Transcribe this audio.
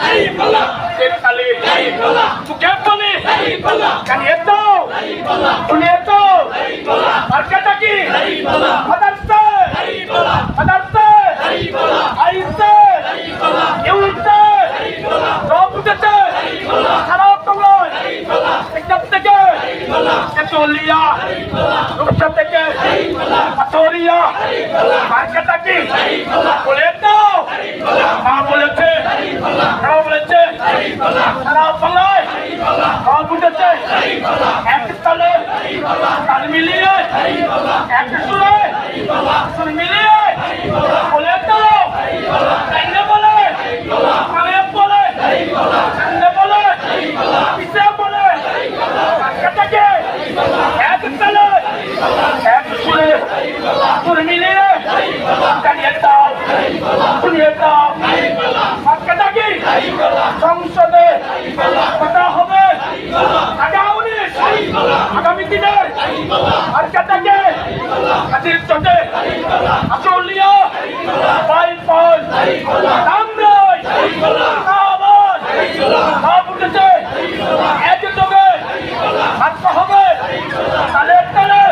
Sekali bukan boleh kan itu boleh itu harga lagi adarse aise yuite robudete sarap tolong ekdam teke ketulia ruksa teke atoria harga lagi boleh itu boleh itu kau boleh itu sarap tolong robudete ekstale tal milie eksule sun milie boleh itu kene boleh kale boleh kene boleh bisa boleh kata ke ekstale eksule sun milie kane tahu punya tahu kata ke সংসদে কথা হবে আগামী আগামী দিনে আর কাটাকে কাটির চটে আসলিয়া বাইপাল আমরাই আবার আবুতে এক যোগে হাত হবে তালে তালে